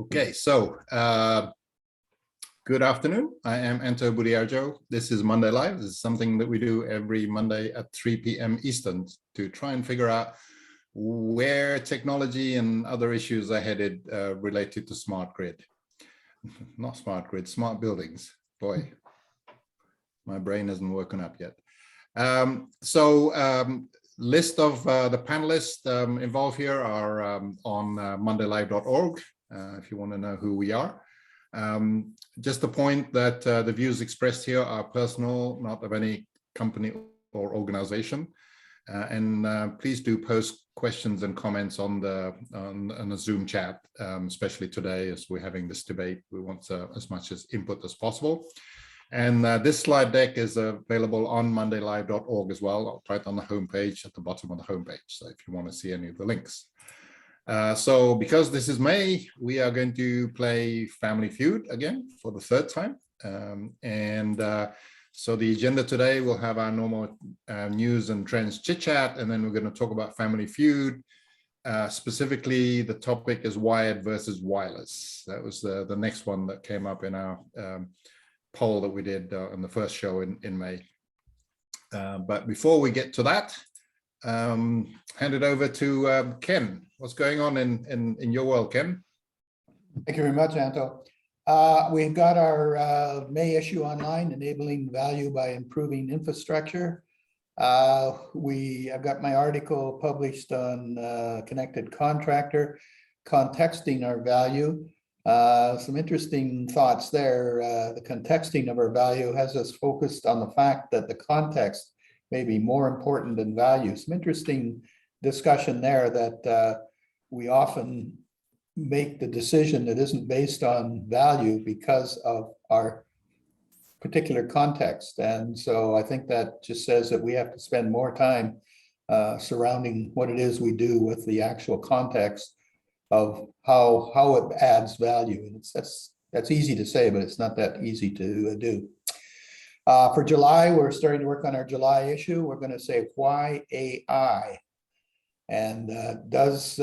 Okay, so good afternoon. I am Anto Budiarjo. This is Monday Live. This is something that we do every Monday at 3 p.m. Eastern to try and figure out where technology and other issues are headed related to smart grid. Not smart grid, smart buildings. Boy, my brain hasn't woken up yet. List of the panelists involved here are on mondaylive.org. If you want to know who we are. Just the point that the views expressed here are personal, not of any company or organization. Please do post questions and comments on the Zoom chat, especially today as we're having this debate. We want as much as input as possible. And this slide deck is available on mondaylive.org as well, right on the homepage at the bottom of the homepage. So if you want to see any of the links. So because this is May, we are going to play Family Feud again for the third time. So the agenda today will have our normal news and trends chit chat, and then we're going to talk about Family Feud. Specifically, the topic is wired versus wireless. That was the next one that came up in our poll that we did on the first show in May. But before we get to that, hand it over to Ken. What's going on in your world, Ken? Thank you very much, Anto. We've got our May issue online, Enabling Value by Improving Infrastructure. I've got my article published on Connected Contractor, Contexting Our Value. Some interesting thoughts there. The contexting of our value has us focused on the fact that the context may be more important than value. Some interesting discussion there that we often make the decision that isn't based on value because of our particular context. And so I think that just says that we have to spend more time surrounding what it is we do with the actual context of how it adds value. And that's easy to say, but it's not that easy to do. For July, we're starting to work on our July issue. We're going to say, why AI? And does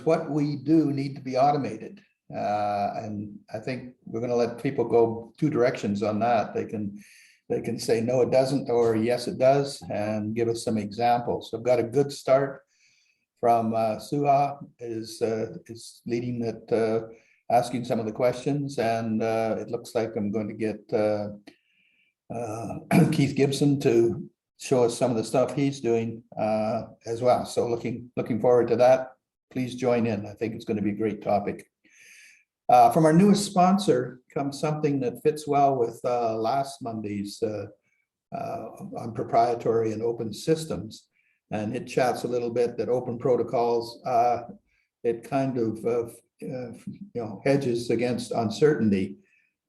what we do need to be automated? And I think we're going to let people go two directions on that. They can say no, it doesn't, or yes, it does, and give us some examples. So I've got a good start from Suha is leading that, asking some of the questions, and it looks like I'm going to get Keith Gibson to show us some of the stuff he's doing as well. So looking forward to that. Please join in. I think it's going to be a great topic. From our newest sponsor comes something that fits well with last Monday's on proprietary and open systems. And it chats a little bit that open protocols, it kind of hedges against uncertainty.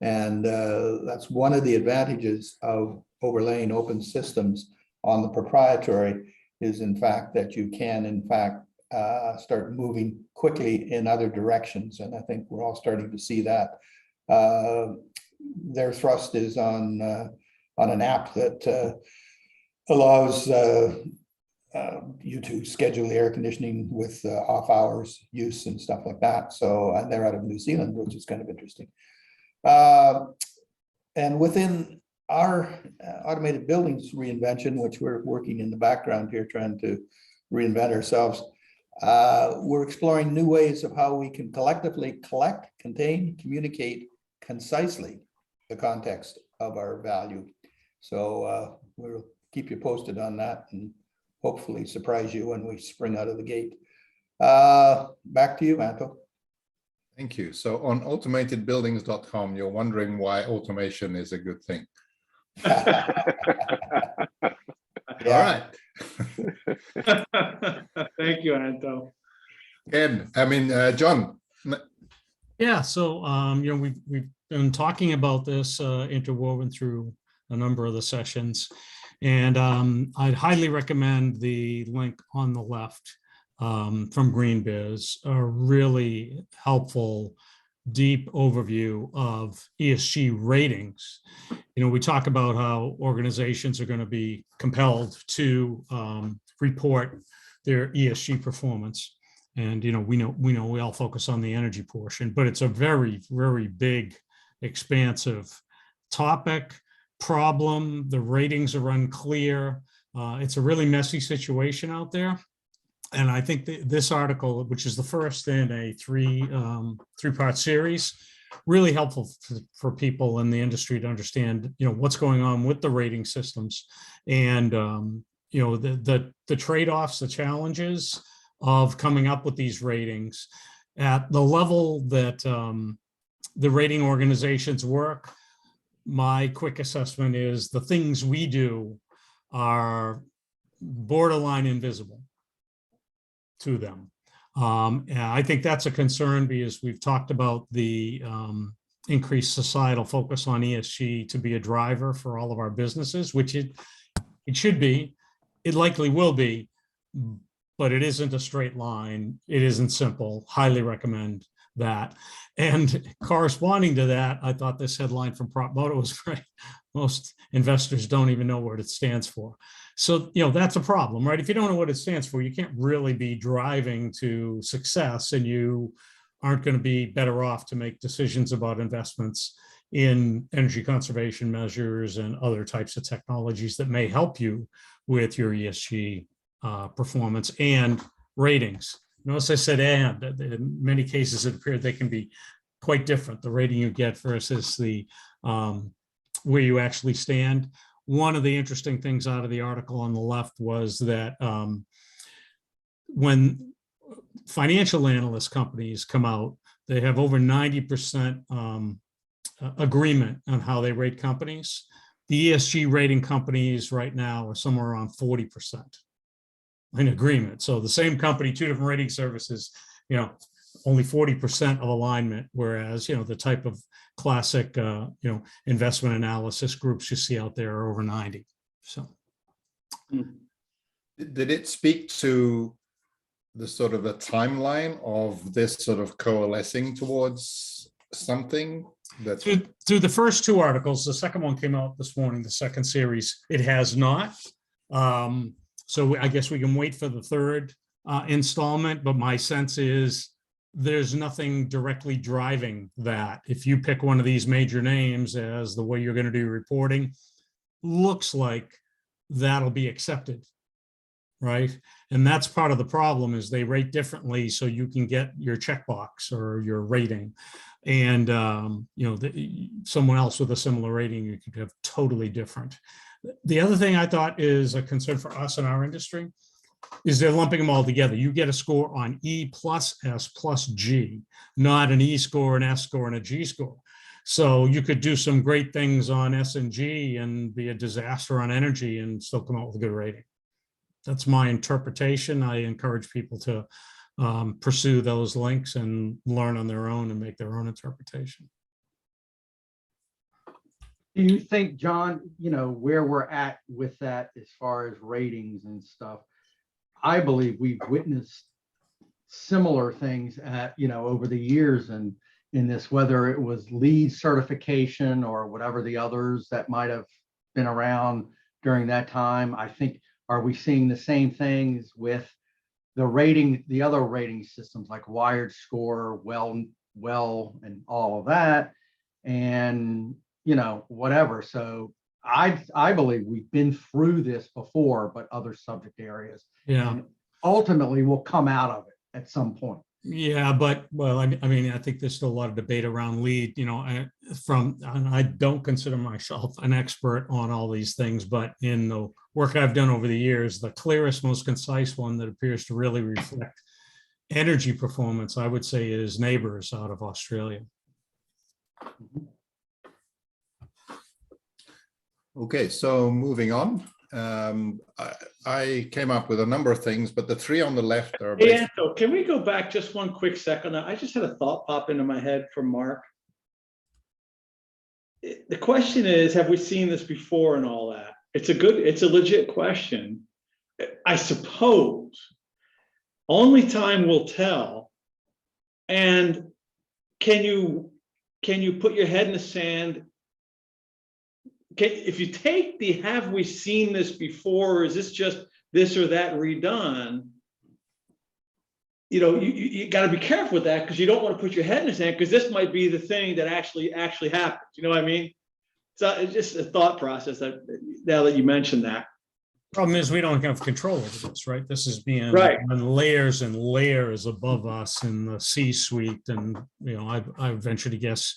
And that's one of the advantages of overlaying open systems on the proprietary is in fact that you can in fact start moving quickly in other directions. And I think we're all starting to see that. Their thrust is on an app that allows you to schedule air conditioning with off hours use and stuff like that. So, and they're out of New Zealand, which is kind of interesting. And within our automated buildings reinvention, which we're working in the background here, trying to reinvent ourselves, we're exploring new ways of how we can collectively collect, contain, communicate concisely the context of our value. So we'll keep you posted on that and hopefully surprise you when we spring out of the gate. Back to you, Anto. Thank you. So on automatedbuildings.com, you're wondering why automation is a good thing. Yeah. All right. Thank you, Anto. John. Yeah, so we've been talking about this interwoven through a number of the sessions, and I'd highly recommend the link on the left from GreenBiz, a really helpful, deep overview of ESG ratings. We talk about how organizations are going to be compelled to report their ESG performance. And, we all focus on the energy portion, but it's a very, very big, expansive topic, problem. The ratings are unclear. It's a really messy situation out there. And I think this article, which is the first in a three-part series, really helpful for people in the industry to understand, what's going on with the rating systems and, the trade-offs, the challenges of coming up with these ratings at the level that the rating organizations work. My quick assessment is the things we do are borderline invisible to them. And I think that's a concern because we've talked about the increased societal focus on ESG to be a driver for all of our businesses, which it should be, it likely will be, but it isn't a straight line. It isn't simple. Highly recommend that. And corresponding to that, I thought this headline from PropMoto was great. Most investors don't even know what it stands for. So, that's a problem, right? If you don't know what it stands for, you can't really be driving to success, and you aren't going to be better off to make decisions about investments in energy conservation measures and other types of technologies that may help you with your ESG performance and ratings. Notice I said and. In many cases, it appeared they can be quite different, the rating you get versus the where you actually stand. One of the interesting things out of the article on the left was that when financial analyst companies come out, they have over 90% agreement on how they rate companies. The ESG rating companies right now are somewhere around 40% in agreement. So the same company, two different rating services, only 40% of alignment, whereas, the type of classic, investment analysis groups you see out there are over 90. So. Did it speak to the sort of a timeline of this sort of coalescing towards something? That's through the first two articles. The second one came out this morning, the second series. It has not. So I guess we can wait for the third installment, but my sense is there's nothing directly driving that. If you pick one of these major names as the way you're going to do reporting, looks like that'll be accepted, right? And that's part of the problem, is they rate differently so you can get your checkbox or your rating. And someone else with a similar rating, you could have totally different. The other thing I thought is a concern for us in our industry is they're lumping them all together. You get a score on E plus S plus G, not an E score, an S score, and a G score. So you could do some great things on S and G and be a disaster on energy and still come out with a good rating. That's my interpretation. I encourage people to pursue those links and learn on their own and make their own interpretation. Do you think, John, where we're at with that as far as ratings and stuff? I believe we've witnessed similar things over the years and in this, whether it was LEED certification or whatever the others that might have been around during that time. I think, are we seeing the same things with the rating, the other rating systems like Wired Score, well, and all of that, and whatever. So I believe we've been through this before, but other subject areas. Yeah. And ultimately, we'll come out of it at some point. Yeah, but I think there's still a lot of debate around LEED. And I don't consider myself an expert on all these things, but in the work I've done over the years, the clearest, most concise one that appears to really reflect energy performance, I would say, is Neighbors out of Australia. Okay, so moving on. I came up with a number of things, but the three on the left are Hey, Anto, can we go back just one quick second? I just had a thought pop into my head from Mark. The question is, have we seen this before and all that? It's a legit question. I suppose only time will tell. And can you put your head in the sand? If you take the have we seen this before, or is this just this or that redone? you got to be careful with that because you don't want to put your head in the sand because this might be the thing that actually happens. You know what I mean? So it's just a thought process that now that you mentioned that. Problem is, we don't have control over this, right? This is being Right. and layers above us in the C-suite. And, I venture to guess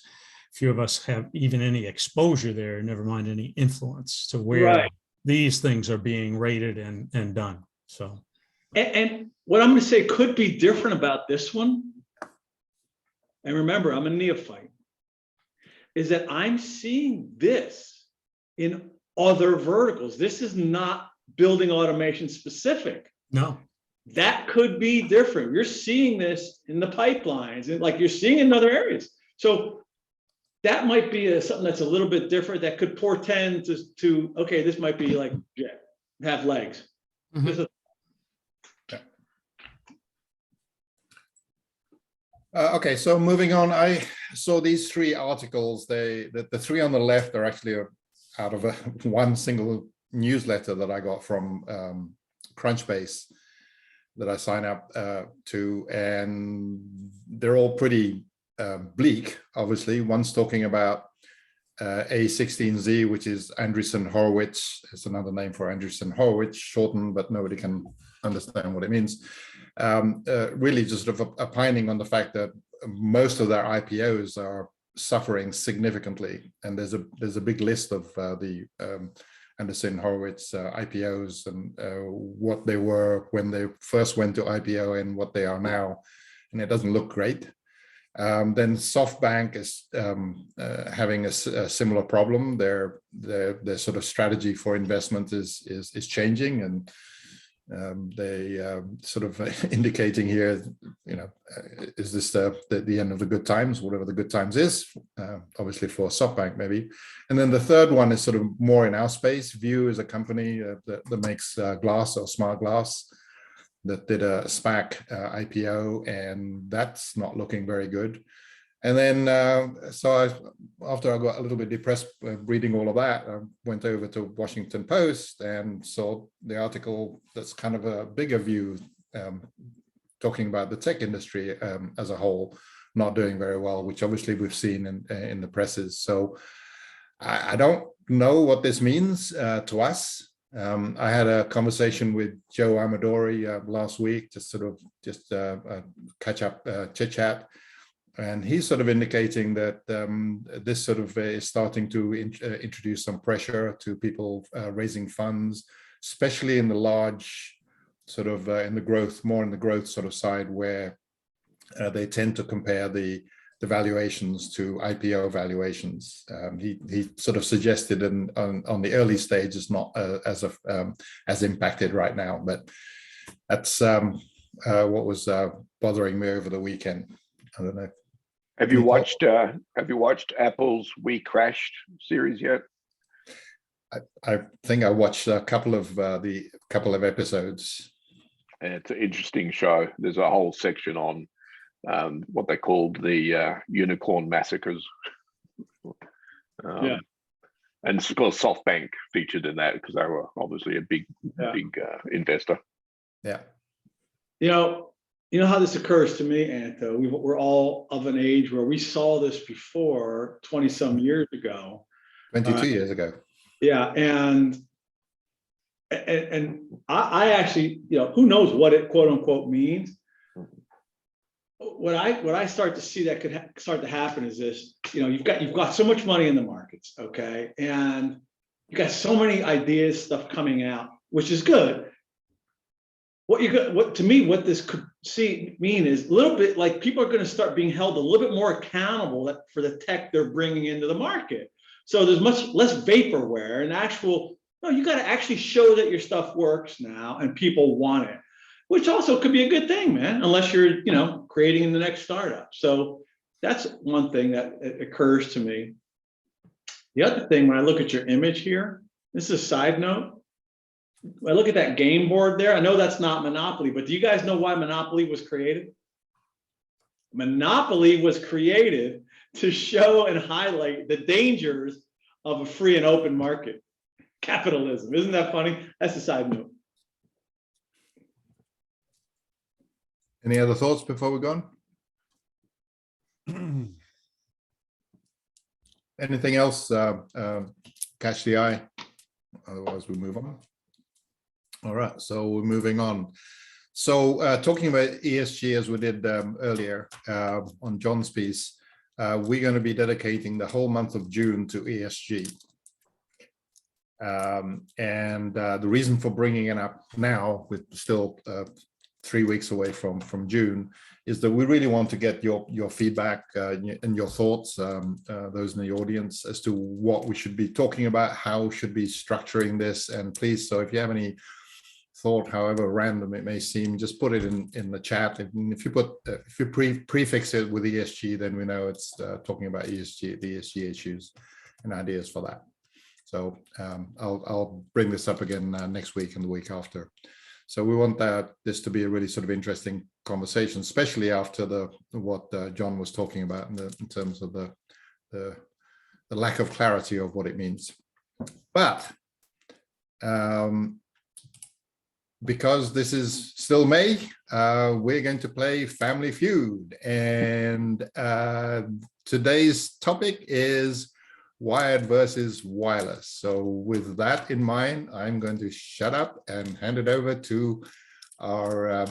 few of us have even any exposure there, never mind any influence to where Right. these things are being rated and done. So, and what I'm going to say could be different about this one, and remember, I'm a neophyte, is that I'm seeing this in other verticals. This is not building automation specific. no. That could be different. You're seeing this in the pipelines and like you're seeing in other areas. So that might be something that's a little bit different that could portend to okay, this might be like have legs. Mhm. Okay, so moving on, I saw these 3 articles. The 3 on the left are actually out of one single newsletter that I got from Crunchbase that I sign up to, and they're all pretty bleak. Obviously, one's talking about A16Z, which is Andreessen Horowitz. It's another name for Andreessen Horowitz, shortened, but nobody can understand what it means. Really just sort of opining on the fact that most of their IPOs are suffering significantly, and there's a big list of the Andreessen Horowitz IPOs and what they were when they first went to IPO and what they are now, and it doesn't look great. Then SoftBank is having a similar problem. Their sort of strategy for investment is changing, and they sort of indicating here, is this the end of the good times, whatever the good times is, obviously for SoftBank maybe. And then the third one is sort of more in our space. View is a company that makes glass or smart glass, that did a SPAC IPO, and that's not looking very good. And then, after I got a little bit depressed reading all of that, I went over to Washington Post and saw the article that's kind of a bigger view, talking about the tech industry as a whole not doing very well, which obviously we've seen in the presses. So I don't know what this means to us. I had a conversation with Joe Amadori last week, just catch up, chit chat. And he's sort of indicating that this sort of is starting to introduce some pressure to people raising funds, especially in the large sort of in the growth, more in the growth sort of side, where they tend to compare the valuations to IPO valuations. He sort of suggested on the early stage is not as impacted right now, but that's what was bothering me over the weekend. I don't know. Have you watched Apple's We Crashed series yet? I think I watched a couple of episodes. And it's an interesting show. There's a whole section on what they called the unicorn massacres. Yeah. And of course, SoftBank featured in that because they were obviously a big investor. Yeah. You know how this occurs to me, Anto? We're all of an age where we saw this before 20 some years ago. 22 years ago. Yeah, and I actually, who knows what it quote unquote means. What I start to see that could start to happen is this. You've got so much money in the markets, okay, and you got so many ideas, stuff coming out, which is good. What this could mean is a little bit like people are going to start being held a little bit more accountable for the tech they're bringing into the market. So there's much less vaporware and you got to actually show that your stuff works now and people want it, which also could be a good thing, man, unless you're, creating the next startup. So that's one thing that occurs to me. The other thing, when I look at your image here, this is a side note. I look at that game board there. I know that's not Monopoly, but do you guys know why Monopoly was created? Monopoly was created to show and highlight the dangers of a free and open market. Capitalism. Isn't that funny? That's a side note. Any other thoughts before we go on? Anything else catch the eye? Otherwise, we move on. All right, so we're moving on. So talking about ESG as we did earlier on John's piece, we're going to be dedicating the whole month of June to ESG. And the reason for bringing it up now, with still 3 weeks away from June, is that we really want to get your feedback and your thoughts, those in the audience, as to what we should be talking about, how should be structuring this. And please, so if you have any thought, however random it may seem, just put it in the chat. And if you put if you prefix it with ESG, then we know it's talking about ESG, the ESG issues and ideas for that. So I'll bring this up again next week and the week after. So we want this to be a really sort of interesting conversation, especially after what John was talking about in terms of the lack of clarity of what it means. But because this is still May, we're going to play Family Feud. And today's topic is wired versus wireless. So with that in mind, I'm going to shut up and hand it over to our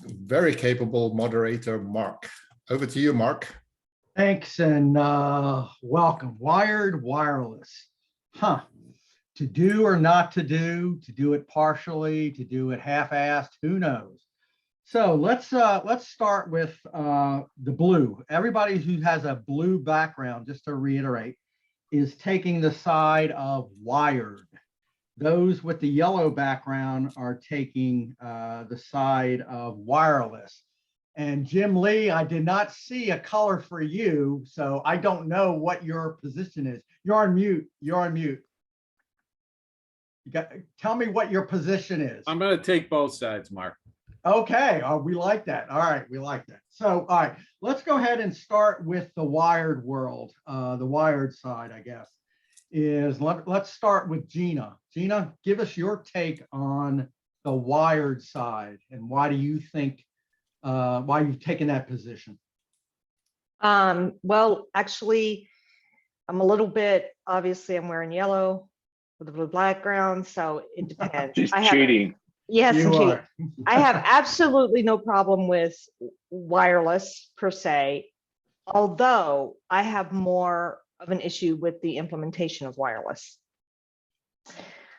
very capable moderator, Mark. Over to you, Mark. Thanks and welcome. Wired, wireless. To do or not to do it partially, to do it half-assed, who knows? So let's start with the blue. Everybody who has a blue background, just to reiterate, is taking the side of wired. Those with the yellow background are taking the side of wireless. And Jim Lee, I did not see a color for you, so I don't know what your position is. You're on mute. You're on mute. Tell me what your position is. I'm going to take both sides, Mark. Okay, we like that. All right, we like that. So, all right, let's go ahead and start with the wired world. The wired side, I guess, is let's start with Gina. Gina, give us your take on the wired side and why do you think, why you've taken that position? Well, actually, I'm a little bit, obviously I'm wearing yellow with a blue background, so it depends. She's cheating. Yes, You I'm cheating. are. I have absolutely no problem with wireless per se, although I have more of an issue with the implementation of wireless.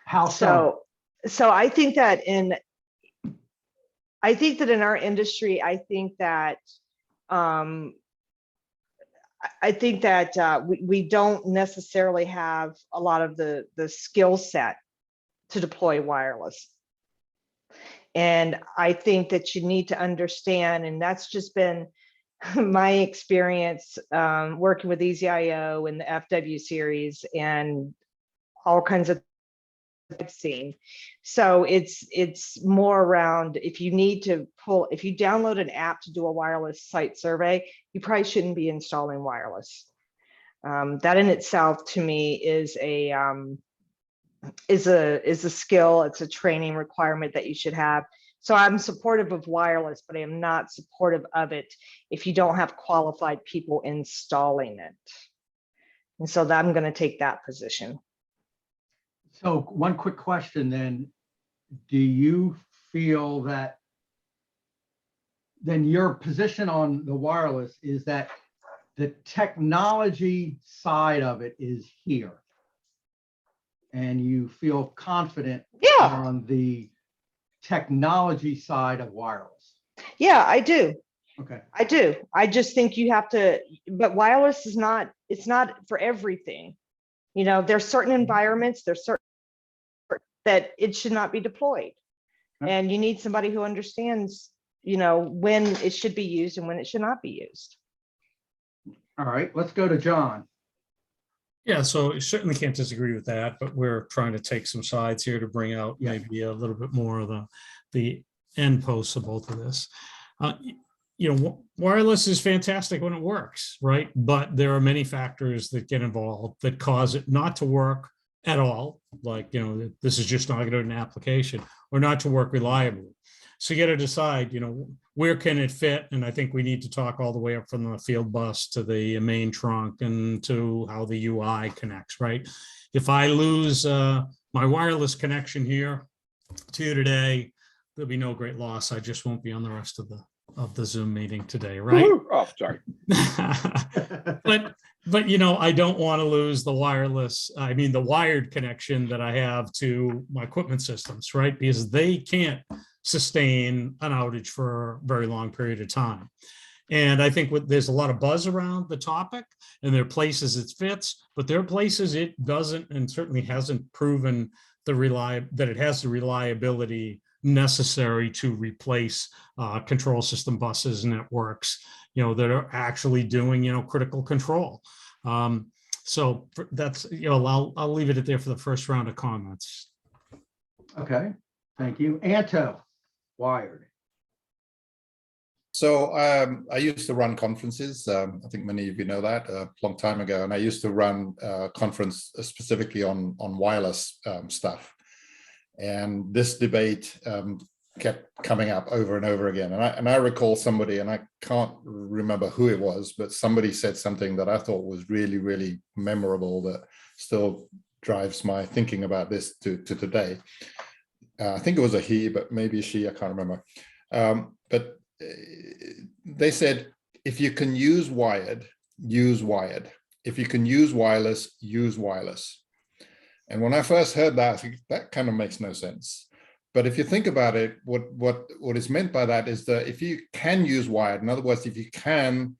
How so? So I think that in our industry, I think that we don't necessarily have a lot of the skill set to deploy wireless. And I think that you need to understand, and that's just been my experience working with EZIO and the FW series and all kinds of seen. So it's more around, if you download an app to do a wireless site survey, you probably shouldn't be installing wireless. That in itself to me is a skill, it's a training requirement that you should have. So I'm supportive of wireless, but I am not supportive of it if you don't have qualified people installing it. And so I'm going to take that position. So one quick question then, do you feel that then your position on the wireless is that the technology side of it is here and you feel confident on the technology side of wireless? Yeah, I do. Okay. I do. I just think you have to, but wireless is not, it's not for everything. You know, there's certain environments, there's certain that it should not be deployed. Okay. And you need somebody who understands, you know, when it should be used and when it should not be used. All right, let's go to John. Yeah, so I certainly can't disagree with that, but we're trying to take some sides here to bring out maybe a little bit more of the end posts of both of this. You know, wireless is fantastic when it works, right? But there are many factors that get involved that cause it not to work at all. Like, you know, this is just not going to be an application or not to work reliably. So you got to decide, where can it fit? And I think we need to talk all the way up from the field bus to the main trunk and to how the UI connects, right? If I lose my wireless connection here to you today, there'll be no great loss. I just won't be on the rest of the Zoom meeting today, right? Woo-hoo! Oh, sorry. but I don't want to lose the the wired connection that I have to my equipment systems, right? Because they can't sustain an outage for a very long period of time. And I think there's a lot of buzz around the topic, and there are places it fits, but there are places it doesn't, and certainly hasn't proven that it has the reliability necessary to replace control system buses and networks, that are actually doing, critical control. So that's, I'll leave it at there for the first round of comments. Okay, thank you. Anto, wired. So I used to run conferences. I think many of you know that a long time ago, and I used to run a conference specifically on wireless stuff. And this debate kept coming up over and over again. And I recall somebody, and I can't remember who it was, but somebody said something that I thought was really, really memorable that still drives my thinking about this to today. I think it was a he, but maybe a she, I can't remember. But they said, if you can use wired, use wired. If you can use wireless, use wireless. And when I first heard that, I think that kind of makes no sense. But if you think about it, what is meant by that is that if you can use wired, in other words, if you can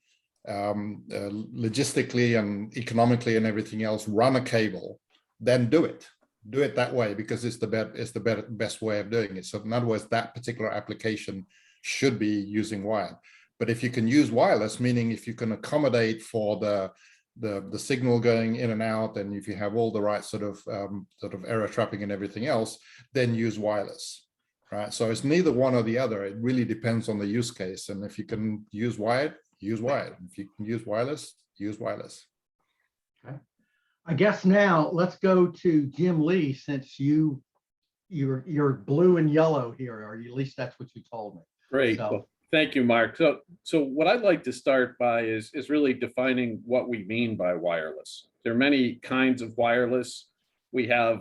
logistically and economically and everything else run a cable, then do it. Do it that way, because it's the best way of doing it. So in other words, that particular application should be using wired. But if you can use wireless, meaning if you can accommodate for the signal going in and out, and if you have all the right sort of error trapping and everything else, then use wireless, right? So it's neither one or the other. It really depends on the use case. And if you can use wired, use wired. If you can use wireless, use wireless. Okay. I guess now let's go to Jim Lee, since you're blue and yellow here, or at least that's what you told me. Great. So, Well, thank you, Mark. So what I'd like to start by is really defining what we mean by wireless. There are many kinds of wireless. We have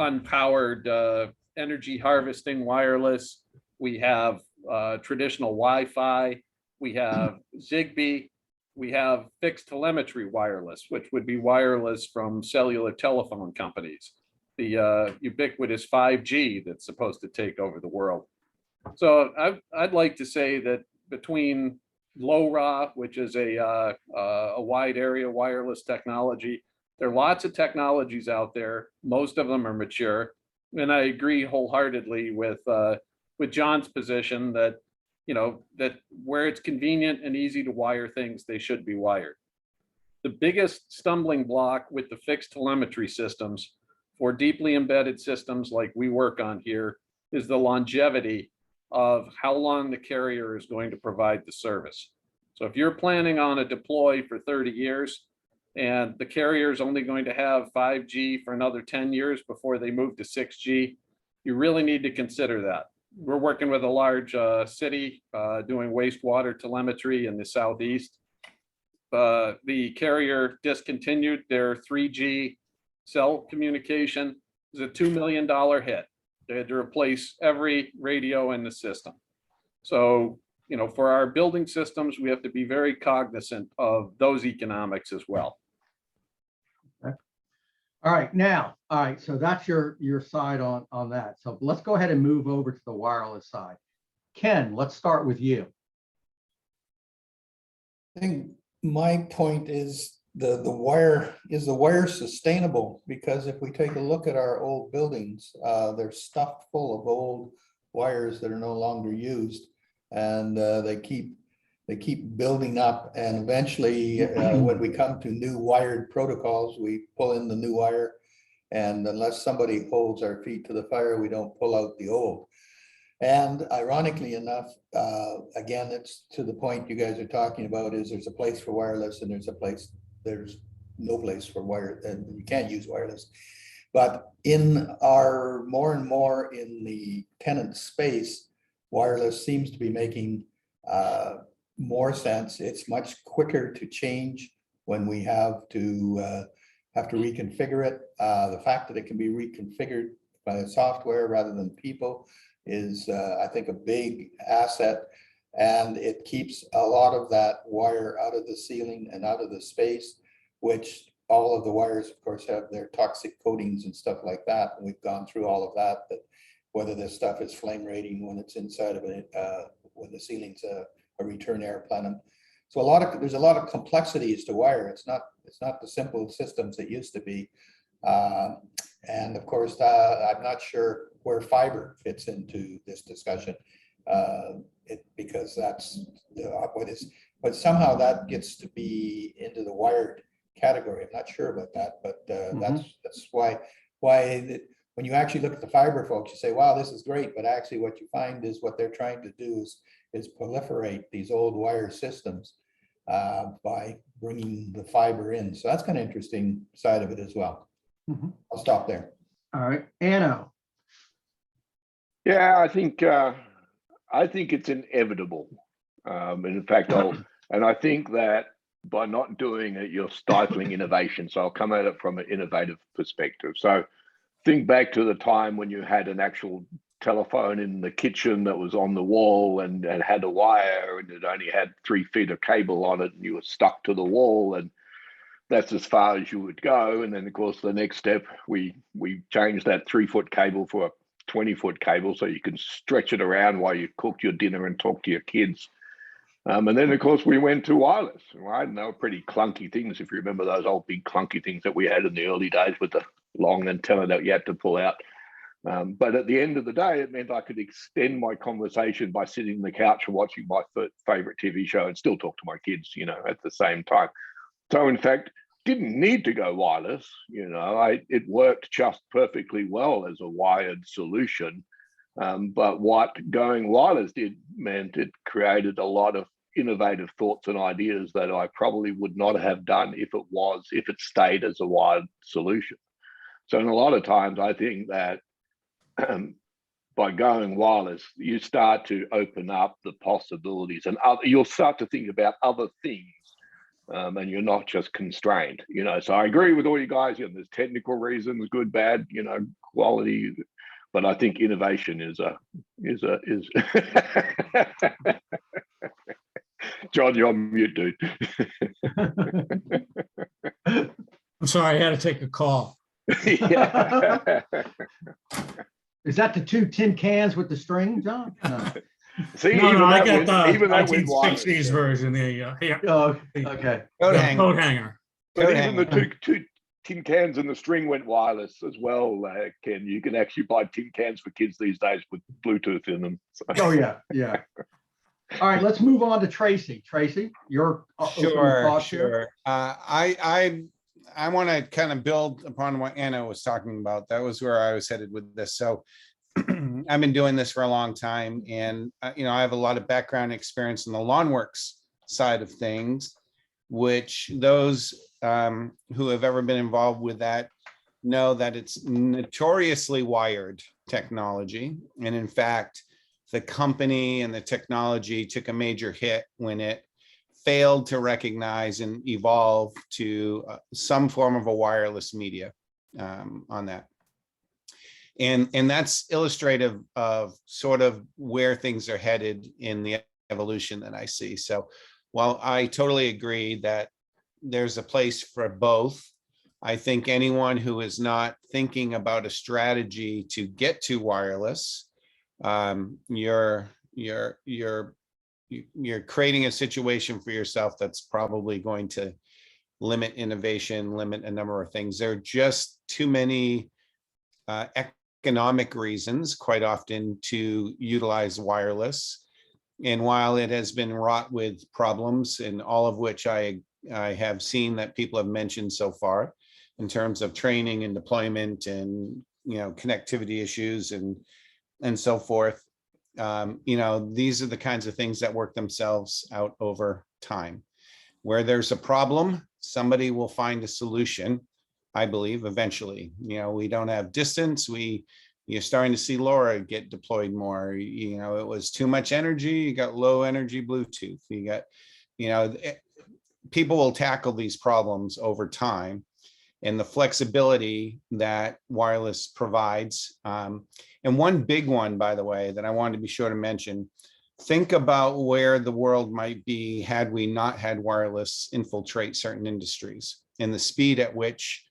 unpowered energy harvesting wireless. We have traditional Wi-Fi. We have Zigbee. We have fixed telemetry wireless, which would be wireless from cellular telephone companies. The ubiquitous 5G that's supposed to take over the world. So I'd like to say that between LoRa, which is a wide area wireless technology, there are lots of technologies out there. Most of them are mature, and I agree wholeheartedly with John's position that that where it's convenient and easy to wire things, they should be wired. The biggest stumbling block with the fixed telemetry systems for deeply embedded systems like we work on here is the longevity of how long the carrier is going to provide the service. So if you're planning on a deploy for 30 years and the carrier is only going to have 5G for another 10 years before they move to 6G, you really need to consider that. We're working with a large city doing wastewater telemetry in the Southeast. The carrier discontinued their 3G cell communication. It was a $2 million hit. They had to replace every radio in the system. So, for our building systems, we have to be very cognizant of those economics as well. okay. All right, so that's your side on that. So let's go ahead and move over to the wireless side. Ken, let's start with you. I think my point is the wire sustainable? Because if we take a look at our old buildings, they're stuffed full of old wires that are no longer used, and they keep building up. And eventually, when we come to new wired protocols, we pull in the new wire, and unless somebody holds our feet to the fire, we don't pull out the old. And ironically enough, again, it's to the point you guys are talking about, is there's a place for wireless and there's no place for wired, and you can't use wireless. But in our more and more in the tenant space, wireless seems to be making more sense. It's much quicker to change when we have to reconfigure it. The fact that it can be reconfigured by the software rather than people is, I think, a big asset. And it keeps a lot of that wire out of the ceiling and out of the space, which all of the wires, of course, have their toxic coatings and stuff like that. And we've gone through all of that, that whether this stuff is flame rating when it's inside of it, when the ceiling's a return air plenum. So there's a lot of complexities to wire. It's not the simple systems that used to be. And of course, I'm not sure where fiber fits into this discussion. Because that's but somehow that gets to be into the wired category. I'm not sure about that, but that's why when you actually look at the fiber folks, you say, wow, this is great. But actually what you find is what they're trying to do is proliferate these old wire systems by bringing the fiber in. So that's kind of interesting side of it as well. I'll stop there. All right, Anno. Yeah, I think it's inevitable. In fact, I think that by not doing it, you're stifling innovation. So I'll come at it from an innovative perspective. So think back to the time when you had an actual telephone in the kitchen that was on the wall and had a wire, and it only had 3 feet of cable on it, and you were stuck to the wall, and that's as far as you would go. And then of course the next step, we changed that 3-foot cable for a 20-foot cable so you can stretch it around while you cook your dinner and talk to your kids. And then of course we went to wireless, right? And they were pretty clunky things. If you remember those old big clunky things that we had in the early days with the long antenna that you had to pull out. But at the end of the day, it meant I could extend my conversation by sitting on the couch and watching my favorite TV show and still talk to my kids, at the same time. So in fact, didn't need to go wireless, it worked just perfectly well as a wired solution. But what going wireless did meant it created a lot of innovative thoughts and ideas that I probably would not have done if it stayed as a wired solution. So in a lot of times, I think that by going wireless, you start to open up the possibilities, and you'll start to think about other things. And you're not just constrained, So I agree with all you guys. There's technical reasons, good, bad, quality, but I think innovation is. John, you're on mute, dude. I'm sorry, I had to take a call. Yeah. Is that the 2 tin cans with the string, John? No. See, No, I got the that went 1960s version. Yeah. Oh, okay. Coat hanger. But even the two tin cans and the string went wireless as well, Ken. You can actually buy tin cans for kids these days with Bluetooth in them. So. Oh, yeah. All right, let's move on to Tracy. Tracy, your Sure. I want to kind of build upon what Anna was talking about. That was where I was headed with this. So I've been doing this for a long time, and I have a lot of background experience in the lawn works side of things, which those who have ever been involved with that know that it's notoriously wired technology. And in fact, the company and the technology took a major hit when it failed to recognize and evolve to some form of a wireless media on that. And that's illustrative of sort of where things are headed in the evolution that I see. So while I totally agree that there's a place for both, I think anyone who is not thinking about a strategy to get to wireless, you're creating a situation for yourself that's probably going to limit innovation, limit a number of things. There are just too many economic reasons quite often to utilize wireless. And while it has been wrought with problems, and all of which I have seen that people have mentioned so far in terms of training and deployment and connectivity issues and so forth, these are the kinds of things that work themselves out over time. Where there's a problem, somebody will find a solution. I believe, eventually. We don't have distance. You're starting to see LoRa get deployed more. It was too much energy. You got low energy Bluetooth. You got, people will tackle these problems over time, and the flexibility that wireless provides. And one big one, by the way, that I wanted to be sure to mention, think about where the world might be had we not had wireless infiltrate certain industries, and the speed at which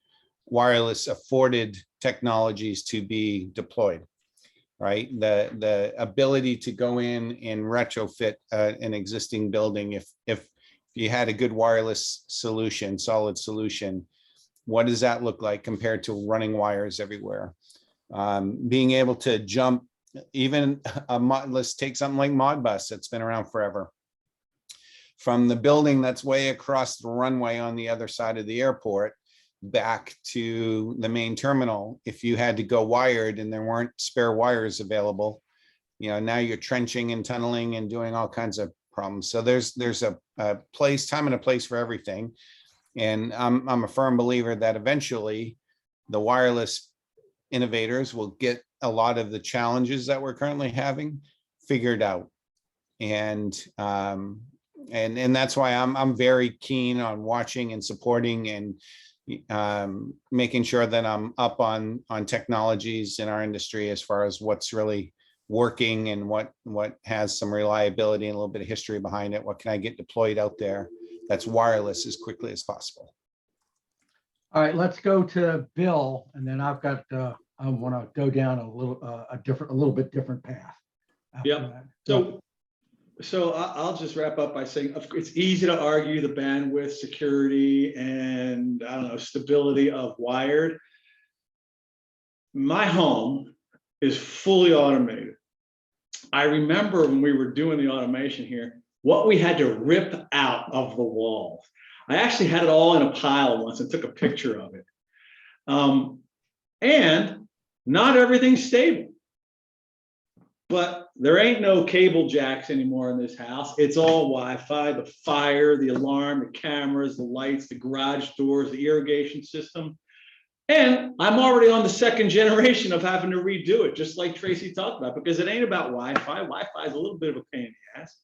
wireless afforded technologies to be deployed, right? The ability to go in and retrofit an existing building, if you had a good wireless solution, solid solution, what does that look like compared to running wires everywhere? Being able to jump, even let's take something like Modbus that's been around forever. From the building that's way across the runway on the other side of the airport back to the main terminal, if you had to go wired and there weren't spare wires available, now you're trenching and tunneling and doing all kinds of problems. So there's a time and a place for everything. And I'm a firm believer that eventually the wireless innovators will get a lot of the challenges that we're currently having figured out. And that's why I'm very keen on watching and supporting and making sure that I'm up on technologies in our industry as far as what's really working and what has some reliability and a little bit of history behind it. What can I get deployed out there that's wireless as quickly as possible? All right, let's go to Bill, and then I've got I want to go down a little bit different path. Yeah. So I'll just wrap up by saying it's easy to argue the bandwidth, security, and I don't know, stability of wired. My home is fully automated. I remember when we were doing the automation here, what we had to rip out of the walls. I actually had it all in a pile once and took a picture of it. And not everything's stable. But there ain't no cable jacks anymore in this house. It's all Wi-Fi, the fire, the alarm, the cameras, the lights, the garage doors, the irrigation system. And I'm already on the second generation of having to redo it, just like Tracy talked about, because it ain't about Wi-Fi. Wi-Fi is a little bit of a pain in the ass.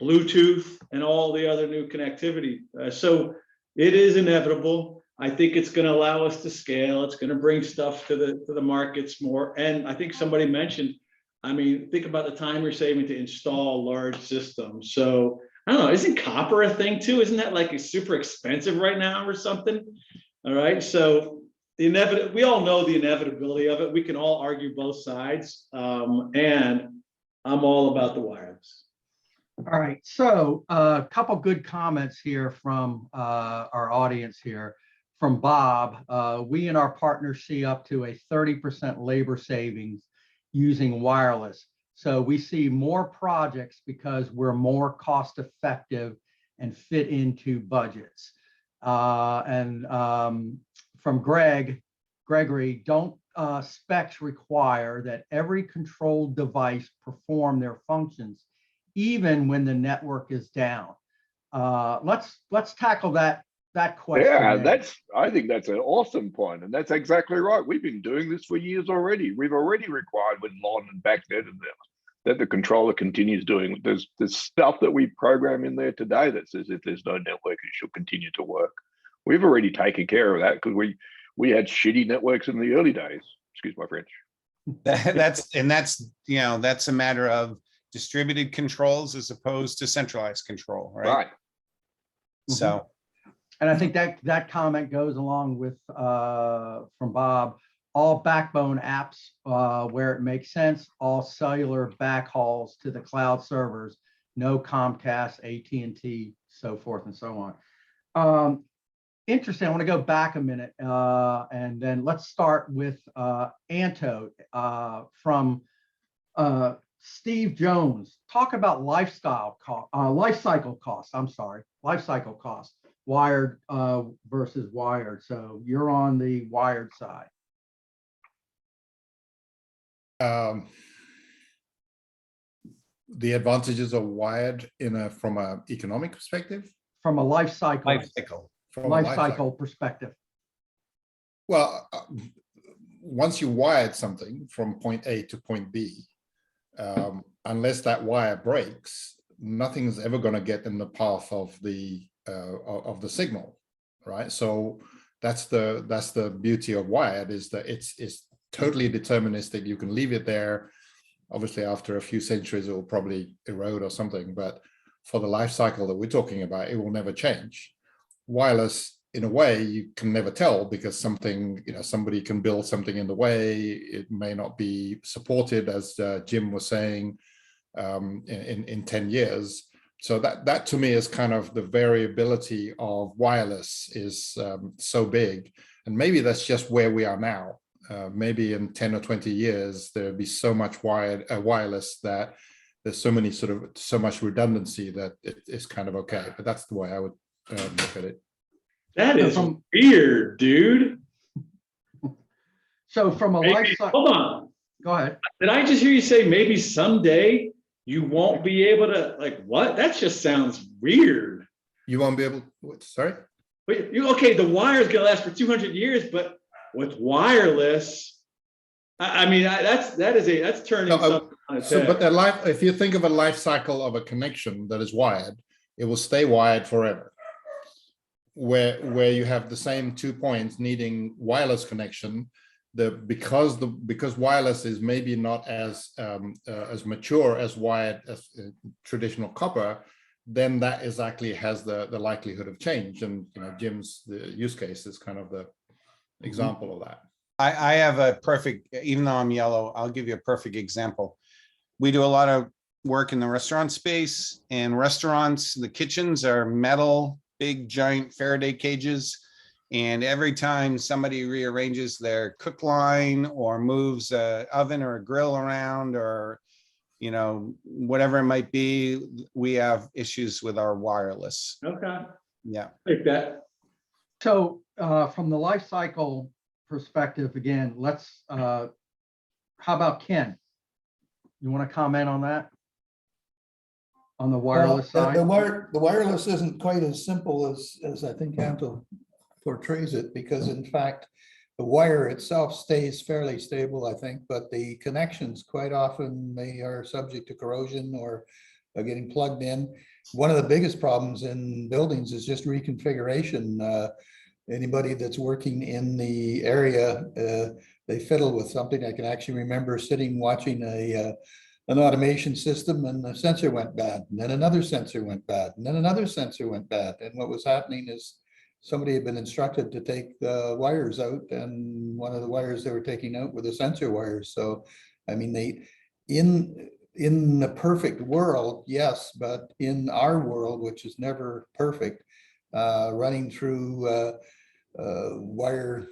Bluetooth and all the other new connectivity. So it is inevitable. I think it's going to allow us to scale. It's going to bring stuff to the markets more. And I think somebody mentioned, I mean, think about the time you're saving to install large systems. So I don't know, isn't copper a thing too? Isn't that like super expensive right now or something? All right. So we all know the inevitability of it. We can all argue both sides. And I'm all about the wireless. All right. So a couple good comments here from our audience here. From Bob, we and our partners see up to a 30% labor savings using wireless. So we see more projects because we're more cost effective and fit into budgets. And from Gregory, don't specs require that every controlled device perform their functions, even when the network is down? Let's tackle that question. Yeah, I think that's an awesome point, and that's exactly right. We've been doing this for years already. We've already required with LON and BACnet that the controller continues doing. There's stuff that we program in there today that says if there's no network, it should continue to work. We've already taken care of that because we had shitty networks in the early days. Excuse my French. That's a matter of distributed controls as opposed to centralized control, right? So. And I think that comment goes along with from Bob, all backbone apps where it makes sense, all cellular backhauls to the cloud servers, no Comcast, AT&T, so forth and so on. Interesting. I want to go back a minute and then let's start with Anto from Steve Jones. Talk about life cycle costs. Wired versus wired. So you're on the wired side. The advantages of wired from an economic perspective? From a life cycle From a life cycle perspective. Well, once you wired something from point A to point B, unless that wire breaks, nothing's ever going to get in the path of the signal, right? So that's the beauty of wired, is that it's totally deterministic. You can leave it there. Obviously, after a few centuries, it will probably erode or something, but for the life cycle that we're talking about, it will never change. Wireless, in a way, you can never tell, because something, somebody can build something in the way. It may not be supported, as Jim was saying, in 10 years. So that to me is kind of the variability of wireless is so big. And maybe that's just where we are now. Maybe in 10 or 20 years, there'll be so much wireless that there's so much redundancy that it's kind of okay. But that's the way I would look at it. That is weird, dude. So from a life cycle, Hold on. go ahead. Did I just hear you say maybe someday you won't be able to, like, what? That just sounds weird. You won't be able, sorry? Wait, okay, the wire is gonna last for 200 years, but with wireless, I mean, that's turning something on its head. But if you think of a life cycle of a connection that is wired, it will stay wired forever. Where you have the same 2 points needing wireless connection, because wireless is maybe not as mature as wired as traditional copper, then that exactly has the likelihood of change. And Jim's the use case is kind of the example of that. I have a perfect, even though I'm yellow, I'll give you a perfect example. We do a lot of work in the restaurant space, and restaurants, the kitchens are metal, big giant Faraday cages. And every time somebody rearranges their cook line or moves an oven or a grill around, or whatever it might be, we have issues with our wireless. Okay. Yeah. Like that. So from the life cycle perspective, again, let's, how about Ken? You want to comment on that? On the wireless side? The wireless isn't quite as simple as I think Anto portrays it, because in fact, the wire itself stays fairly stable, I think, but the connections quite often, they are subject to corrosion or are getting plugged in. One of the biggest problems in buildings is just reconfiguration. Anybody that's working in the area, they fiddle with something. I can actually remember sitting watching an automation system, and the sensor went bad, and then another sensor went bad, and then another sensor went bad. And what was happening is somebody had been instructed to take the wires out, and one of the wires they were taking out were the sensor wires. So, I mean, in the perfect world, yes, but in our world, which is never perfect, running through wire,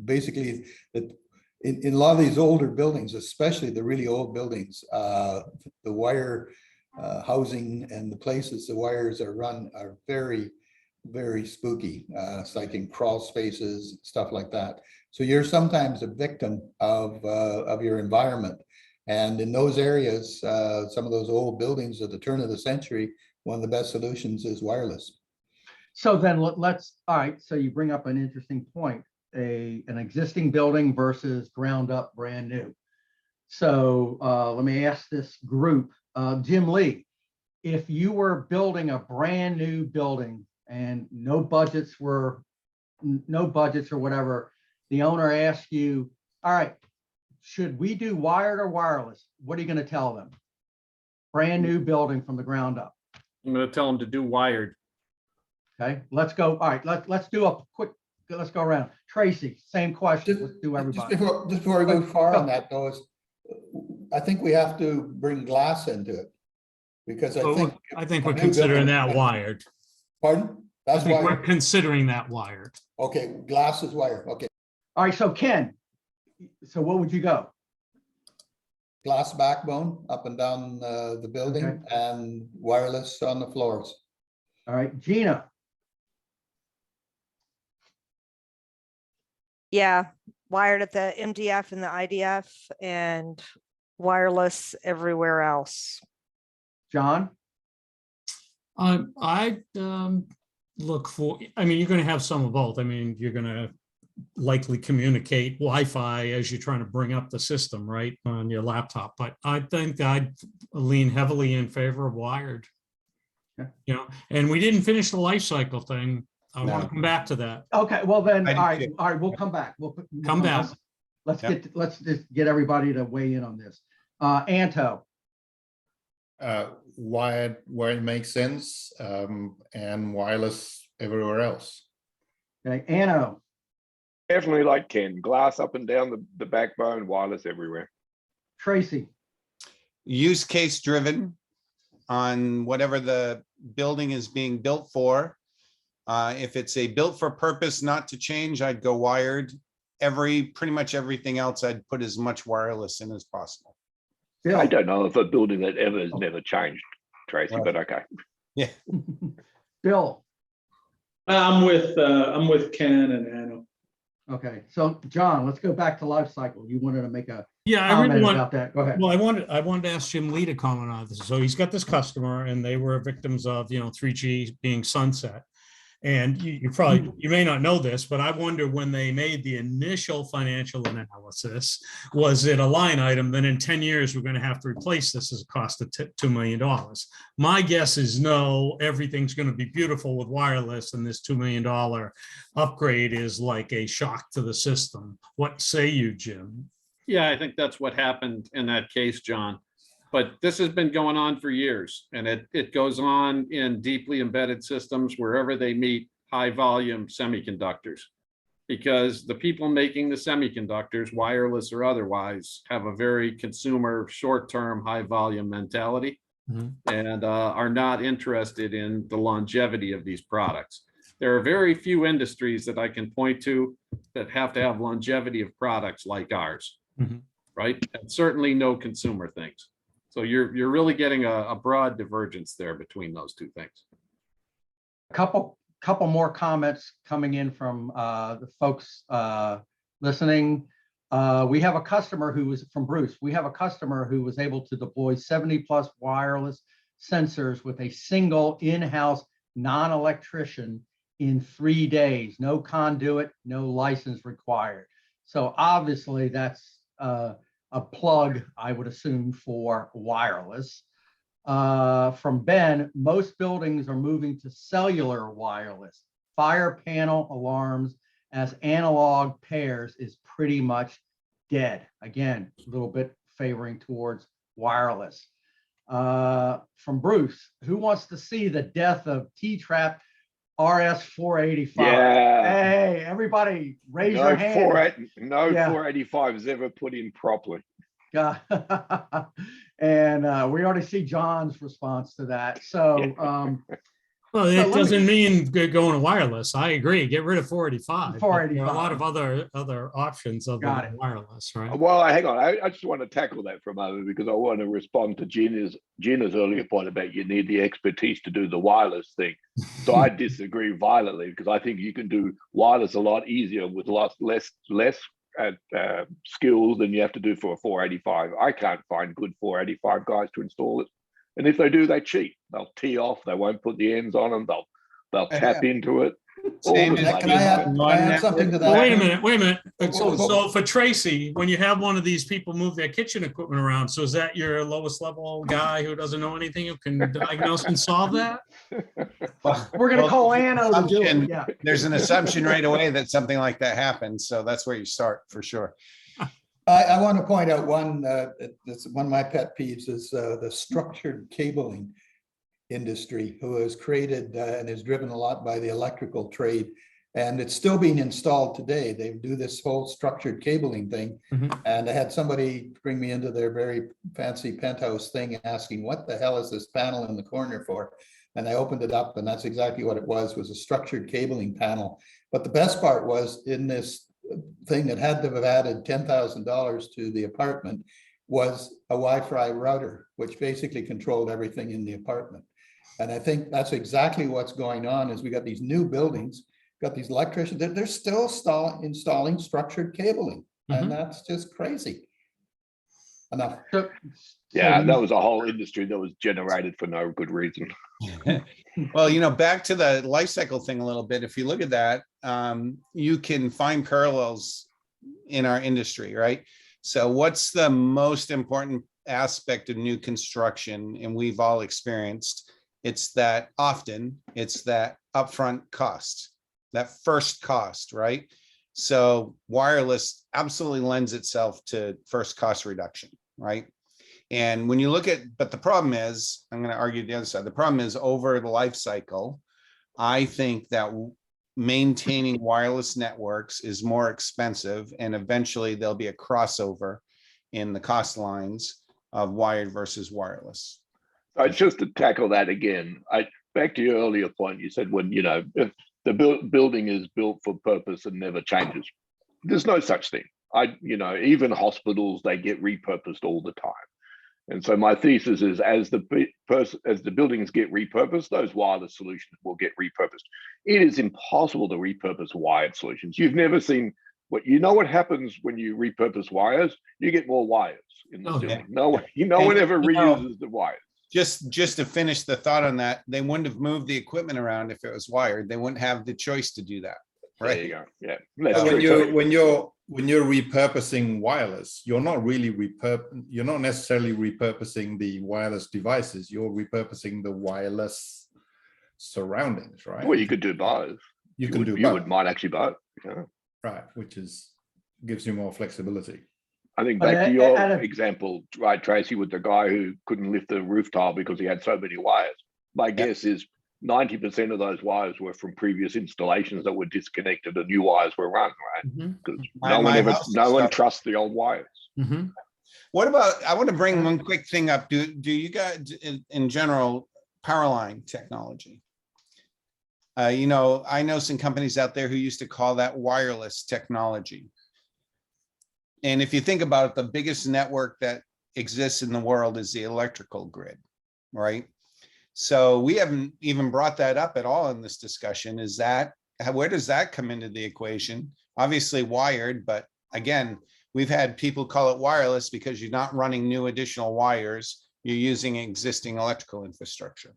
basically in a lot of these older buildings, especially the really old buildings, the wire housing and the places the wires are run are very, very spooky. It's like in crawl spaces, stuff like that. So you're sometimes a victim of your environment. And in those areas, some of those old buildings at the turn of the century, one of the best solutions is wireless. So then all right, so you bring up an interesting point, an existing building versus ground up brand new. So let me ask this group, Jim Lee, if you were building a brand new building and no budgets or whatever, the owner asked you, all right, should we do wired or wireless? What are you going to tell them? Brand new building from the ground up. I'm going to tell them to do wired. Okay, let's go. All right, let's do a quick, let's go around. Tracy, same question. Let's do everybody. Just before I go far on that, though, I think we have to bring glass into it, because I think we're considering that wired. Pardon? I think we're considering that wired. Okay, glass is wired. Okay. All right, so Ken, so what would you go? Glass backbone up and down the building, Okay. and wireless on the floors. All right, Gina. Yeah, wired at the MDF and the IDF, and wireless everywhere else. John? I look for, I mean, you're going to have some of both. I mean, you're going to likely communicate Wi-Fi as you're trying to bring up the system, right, on your laptop. But I think I'd lean heavily in favor of wired. Yeah. You know, and we didn't finish the life cycle thing. I want No. to come back to that. Okay, well then, I all do right, too. all right, we'll come back. We'll Come back. Let's Yep. let's just get everybody to weigh in on this. Anto, Wired where it makes sense, and wireless everywhere else. okay, Anno, Definitely like Ken, glass up and down the backbone, wireless everywhere. Tracy, Use case driven on whatever the building is being built for. If it's a built for purpose not to change, I'd go wired. Pretty much everything else, I'd put as much wireless in as possible. Bill. I don't know if a building that ever has never changed, Tracy, Right. but okay. Yeah. Bill, I'm with Ken and Anno. okay, so John, let's go back to life cycle. You wanted to make a Yeah, I really comment want. about that. Go ahead. Well, I wanted to ask Jim Lee to comment on this. So he's got this customer, and they were victims of 3G being sunset. And you may not know this, but I wonder when they made the initial financial analysis, was it a line item? Then in 10 years, we're going to have to replace this as a cost of $2 million. My guess is no, everything's going to be beautiful with wireless, and this $2 million upgrade is like a shock to the system. What say you, Jim? Yeah, I think that's what happened in that case, John. But this has been going on for years, and it goes on in deeply embedded systems wherever they meet high volume semiconductors. Because the people making the semiconductors, wireless or otherwise, have a very consumer, short-term, high volume mentality, and are not interested in the longevity of these products. There are very few industries that I can point to that have to have longevity of products like ours, right? And certainly no consumer things. So you're really getting a broad divergence there between those two things. Couple more comments coming in from the folks listening. We have a customer who was from Bruce. We have a customer who was able to deploy 70+ wireless sensors with a single in-house non-electrician in 3 days. No conduit, no license required. So obviously that's a plug, I would assume, for wireless. From Ben, most buildings are moving to cellular wireless. Fire panel alarms as analog pairs is pretty much dead. Again, a little bit favoring towards wireless. From Bruce, who wants to see the death of T-Trap RS-485? Yeah. Hey, everybody, raise No your hand. Yeah. 485 is ever put in properly. Yeah. And we already see John's response to that. So, Well, it doesn't mean going to wireless. I agree. Get rid of 485. 485. There are a lot of other options of wireless, right? Well, hang on. I just want to tackle that for a moment because I want to respond to Gina's earlier point about you need the expertise to do the wireless thing. So I disagree violently because I think you can do wireless a lot easier with lots less skills than you have to do for a 485. I can't find good 485 guys to install it. And if they do, they cheat. They'll tee off. They won't put the ends on them. They'll tap into it. Same Can I add something to that? Well, wait a minute. Whoa. So for Tracy, when you have one of these people move their kitchen equipment around, so is that your lowest level guy who doesn't know anything who can diagnose and solve that? We're going to call Anno to do it. Yeah. There's an assumption right away that something like that happens. So that's where you start for sure. I want to point out one, that's one of my pet peeves is the structured cabling industry, who has created and is driven a lot by the electrical trade. And it's still being installed today. They do this whole structured cabling thing. And I had somebody bring me into their very fancy penthouse thing asking, what the hell is this panel in the corner for? And I opened it up, and that's exactly what it was a structured cabling panel. But the best part was, in this thing that had to have added $10,000 to the apartment, was a Wi-Fi router, which basically controlled everything in the apartment. And I think that's exactly what's going on. Is we got these new buildings, got these electricians, they're still installing structured cabling, and that's just crazy. Enough. Yeah, that was a whole industry that was generated for no good reason. Well, back to the life cycle thing a little bit. If you look at that, you can find parallels in our industry, right? So what's the most important aspect of new construction? And we've all experienced, it's that upfront cost, that first cost, right? So wireless absolutely lends itself to first cost reduction, right? And when you look at, but the problem is, I'm going to argue the other side. The problem is over the life cycle, I think that maintaining wireless networks is more expensive, and eventually there'll be a crossover in the cost lines of wired versus wireless. Just to tackle that again, back to your earlier point, you said when, if the building is built for purpose and never changes, there's no such thing. Even hospitals, they get repurposed all the time. And so my thesis is as the buildings get repurposed, those wireless solutions will get repurposed. It is impossible to repurpose wired solutions. You've never seen what happens when you repurpose wires? You get more wires in the ceiling. No one ever reuses the wires. Just to finish the thought on that, they wouldn't have moved the equipment around if it was wired. They wouldn't have the choice to do that. Right. There you go. Yeah. When you're repurposing wireless, you're not necessarily repurposing the wireless devices. You're repurposing the wireless surroundings, right? Well, you could do both. You might actually both. Yeah. Right, which gives you more flexibility. I think back to your example, right, Tracy, with the guy who couldn't lift the roof tile because he had so many wires. My guess is 90% of those wires were from previous installations that were disconnected and new wires were run, right? Because no one trusts the old wires. Mm-hmm. What about, I want to bring one quick thing up. Do you guys, in general, power line technology? I know some companies out there who used to call that wireless technology. And if you think about it, the biggest network that exists in the world is the electrical grid, right? So we haven't even brought that up at all in this discussion. Where does that come into the equation? Obviously wired, but again, we've had people call it wireless because you're not running new additional wires. You're using existing electrical infrastructure.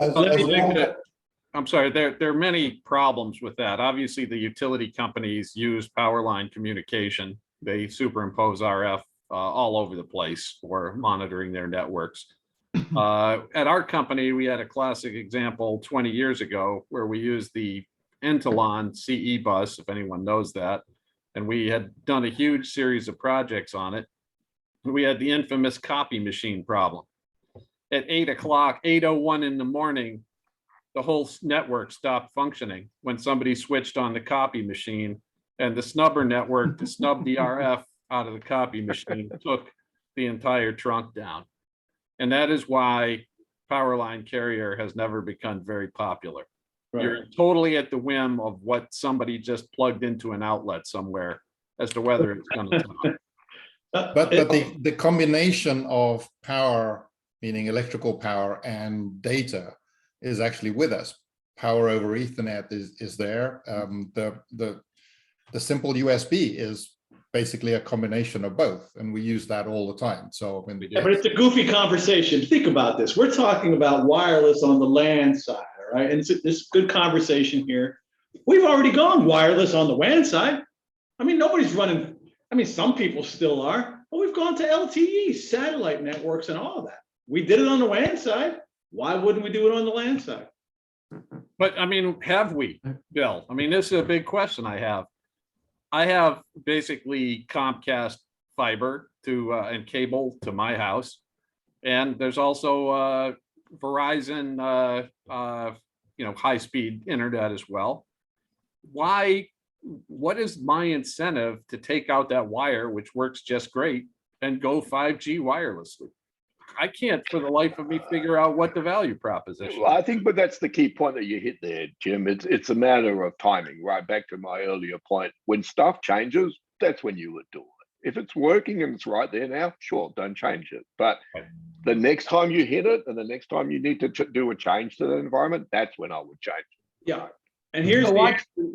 I'm sorry, there are many problems with that. Obviously, the utility companies use power line communication. They superimpose RF all over the place for monitoring their networks. At our company, we had a classic example 20 years ago where we used the Intelon CE bus, if anyone knows that, and we had done a huge series of projects on it. We had the infamous copy machine problem. At 8:01 in the morning, the whole network stopped functioning when somebody switched on the copy machine, and the snubber network to snub the RF out of the copy machine took the entire trunk down. And that is why power line carrier has never become very popular. Right. You're totally at the whim of what somebody just plugged into an outlet somewhere as to whether it's going to talk. But the combination of power, meaning electrical power, and data is actually with us. Power over Ethernet is there. The simple USB is basically a combination of both, and we use that all the time. So but it's a goofy conversation. Think about this. We're talking about wireless on the LAN side, all right? And it's good conversation here. We've already gone wireless on the WAN side. I mean, nobody's running. I mean, some people still are, but we've gone to LTE, satellite networks, and all of that. We did it on the WAN side. Why wouldn't we do it on the LAN side? But I mean, have we, Bill? I mean, this is a big question I have. I have basically Comcast fiber and cable to my house, and there's also Verizon, high-speed internet as well. What is my incentive to take out that wire, which works just great, and go 5G wirelessly? I can't for the life of me figure out what the value proposition is. Well, I think, but that's the key point that you hit there, Jim. It's a matter of timing, right? Back to my earlier point. When stuff changes, that's when you would do it. If it's working and it's right there now, sure, don't change it. But the next time you hit it and the next time you need to do a change to the environment, that's when I would change it. Yeah. And here's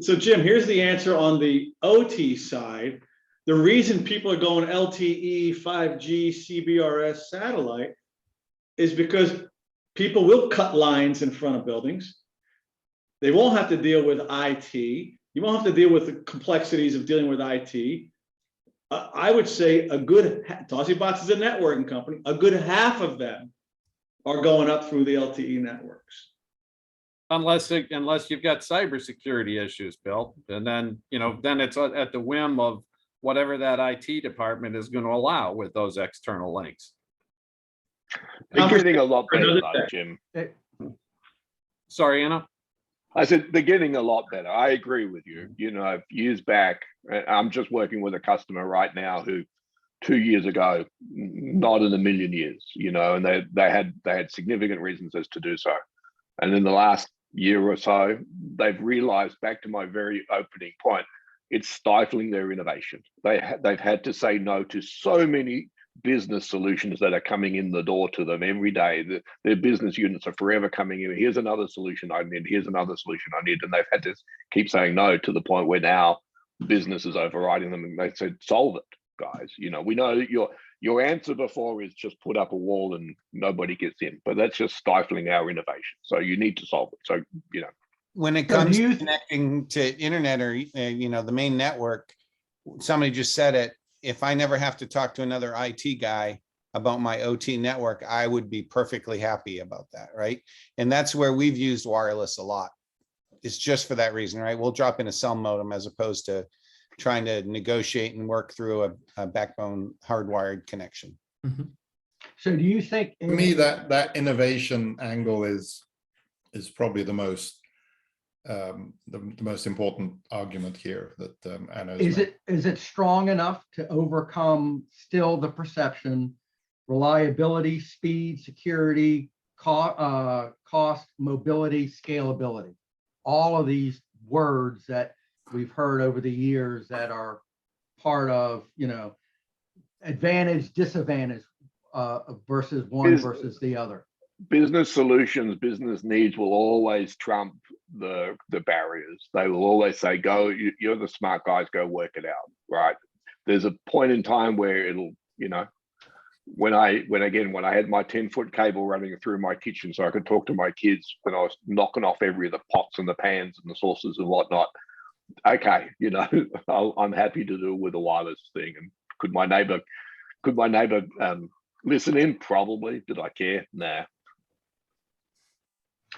so Jim, here's the answer on the OT side. The reason people are going LTE, 5G, CBRS satellite is because people will cut lines in front of buildings. They won't have to deal with IT. You won't have to deal with the complexities of dealing with IT. I would say Tossybox is a networking company. A good half of them are going up through the LTE networks. Unless you've got cybersecurity issues, Bill, and then, then it's at the whim of whatever that IT department is going to allow with those external links. They're getting a lot better, Another though, day. Jim. Sorry, Anna. I said they're getting a lot better. I agree with you. Years back, I'm just working with a customer right now who 2 years ago, not in a million years, and they had significant reasons as to do so. And in the last year or so, they've realized, back to my very opening point, it's stifling their innovation. They've had to say no to so many business solutions that are coming in the door to them every day. Their business units are forever coming in. Here's another solution I need. Here's another solution I need. And they've had to keep saying no, to the point where now business is overriding them. And they said, solve it, guys. We know your answer before is just put up a wall and nobody gets in, but that's just stifling our innovation. So you need to solve it. So, When it So comes do you- to connecting to internet or, the main network, somebody just said it. If I never have to talk to another IT guy about my OT network, I would be perfectly happy about that, right? And that's where we've used wireless a lot. It's just for that reason, right? We'll drop in a cell modem as opposed to trying to negotiate and work through a backbone hardwired connection. So do you think? To me, that innovation angle is probably the most important argument here that Anna Is it strong enough to overcome still the perception, reliability, speed, security, cost, mobility, scalability? All of these words that we've heard over the years that are part of, advantage, disadvantage versus one versus the other. Business solutions, business needs will always trump the barriers. They will always say, go, you're the smart guys, go work it out, right? There's a point in time where it'll, when I had my 10-foot cable running through my kitchen so I could talk to my kids when I was knocking off every of the pots and the pans and the saucers and whatnot. Okay, I'm happy to do it with a wireless thing. And could my neighbor listen in? Probably. Did I care? Nah.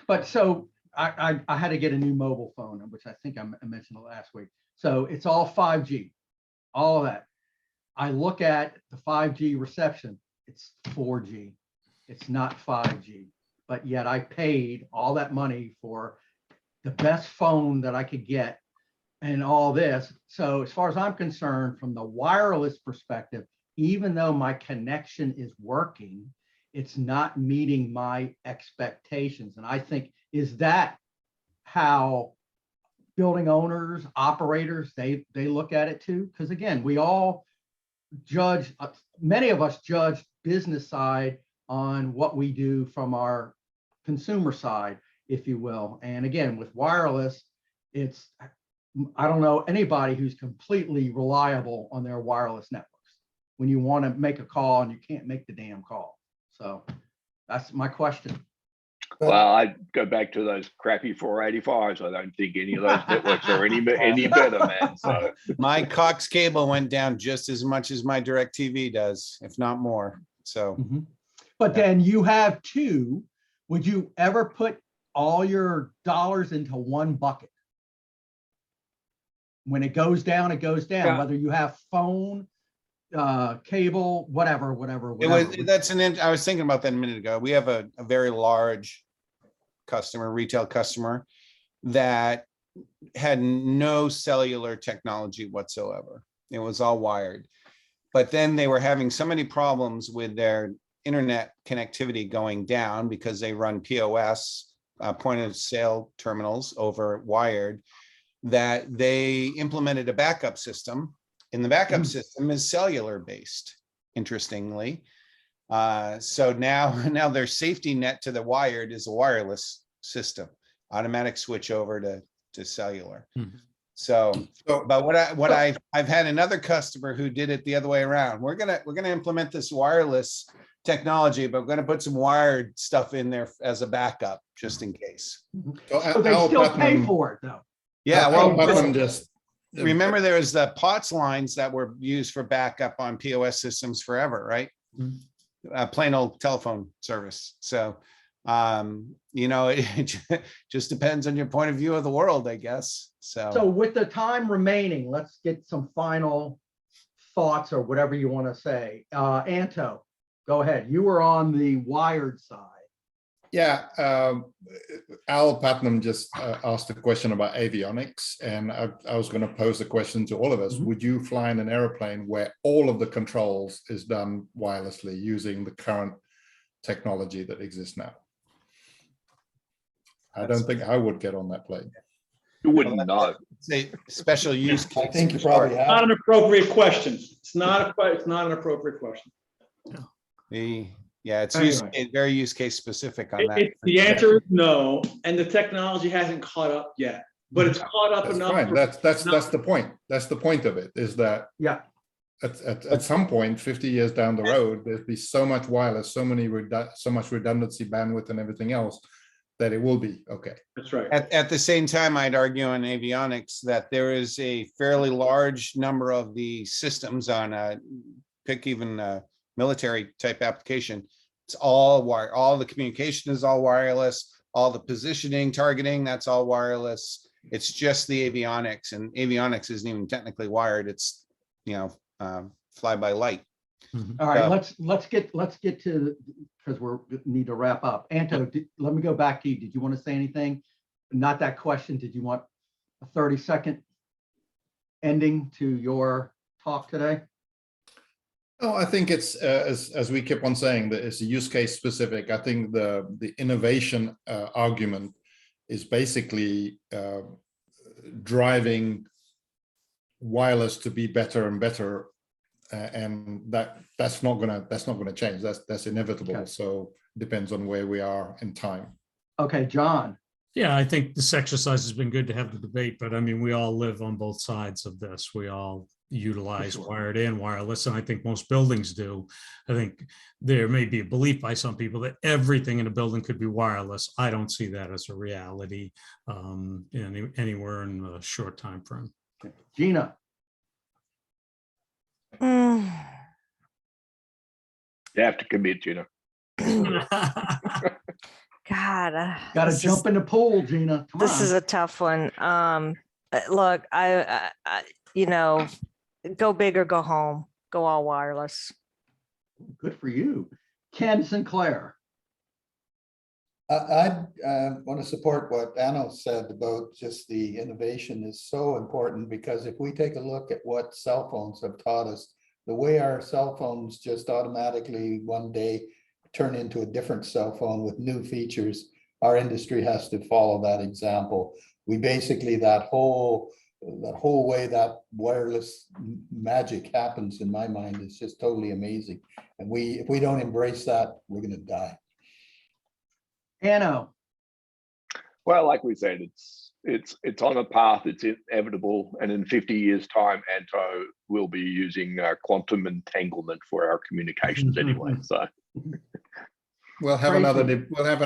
But so I had to get a new mobile phone, which I think I mentioned last week. So it's all 5G, all of that. I look at the 5G reception, it's 4G. It's not 5G, but yet I paid all that money for the best phone that I could get and all this. So as far as I'm concerned, from the wireless perspective, even though my connection is working, it's not meeting my expectations. And I think, is that how building owners, operators, they look at it too? Because again, we all judge, many of us judge business side on what we do from our consumer side, if you will. And again, with wireless, I don't know anybody who's completely reliable on their wireless networks when you want to make a call and you can't make the damn call. So that's my question. Well, I go back to those crappy 485s. I don't think any of those networks are any better, man. So My Cox cable went down just as much as my DirecTV does, if not more. So, But then you have two. Would you ever put all your dollars into one bucket? When it goes down, it goes down. Yeah. Whether you have phone, cable, whatever. I was thinking about that a minute ago. We have a very large retail customer that had no cellular technology whatsoever. It was all wired. But then they were having so many problems with their internet connectivity going down because they run POS, point of sale terminals over wired, that they implemented a backup system. And the backup system is cellular based, interestingly. So now their safety net to the wired is a wireless system, automatic switch over to cellular. So, but I've had another customer who did it the other way around. We're gonna implement this wireless technology, but we're gonna put some wired stuff in there as a backup just in case. So they still pay for it though. Yeah, Al well, Putnam just remember there was the POTS lines that were used for backup on POS systems forever, right? Mhm. Plain old telephone service. So, you know, it just depends on your point of view of the world, I guess. So So, with the time remaining, let's get some final thoughts or whatever you want to say. Anto, go ahead. You were on the wired side. Yeah, Al Putnam just asked a question about avionics, and I was going to pose a question to all of us. Mhm. Would you fly in an airplane where all of the controls is done wirelessly using the current technology that exists now? I don't think I would get on that plane. You wouldn't know. it's a special use case. I think you for probably sure. have. Not an appropriate question. It's not an appropriate question. Yeah, it's Anyway. very use case specific on that. The answer is no, and the technology hasn't caught up yet, but it's caught up That's enough. fine. for- That's the point. That's the point of it, is that Yeah. at some point, 50 years down the road, there'd be so much wireless, so much redundancy, bandwidth, and everything else that it will be okay. That's right. At the same time, I'd argue in avionics that there is a fairly large number of the systems on pick even a military type application. It's all all the communication is all wireless, all the positioning, targeting, that's all wireless. It's just the avionics, and avionics isn't even technically wired. It's, you know, fly by light. All right, So- let's get to, because need to wrap up. Anto, let me go back to you. Did you want to say anything? Not that question. Did you want a 30-second ending to your talk today? Oh, I think it's as we keep on saying, that it's a use case specific. I think the innovation argument is basically driving wireless to be better and better, and that's not gonna change. That's inevitable. Okay. So depends on where we are in time. Okay, John. Yeah, I think this exercise has been good to have the debate, but I mean, we all live on both sides of this. We all utilize Sure. wired and wireless, and I think most buildings do. I think there may be a belief by some people that everything in a building could be wireless. I don't see that as a reality anywhere in a short time frame. Gina. You have to commit, you know. God, Got to this jump in the pool, Gina. Come this is on. a tough one. Look, I you know, go big or go home. Go all wireless. Good for you. Ken Sinclair. I want to support what Anno said about just the innovation is so important, because if we take a look at what cell phones have taught us, the way our cell phones just automatically one day turn into a different cell phone with new features, our industry has to follow that example. We basically, that whole way that wireless magic happens, in my mind, is just totally amazing. And if we don't embrace that, we're going to die. Anno. Well, like we said, it's on a path, it's inevitable, and in 50 years' time, Anto will be using quantum entanglement for our communications anyway. So We'll have Tracy. another debate. we'll have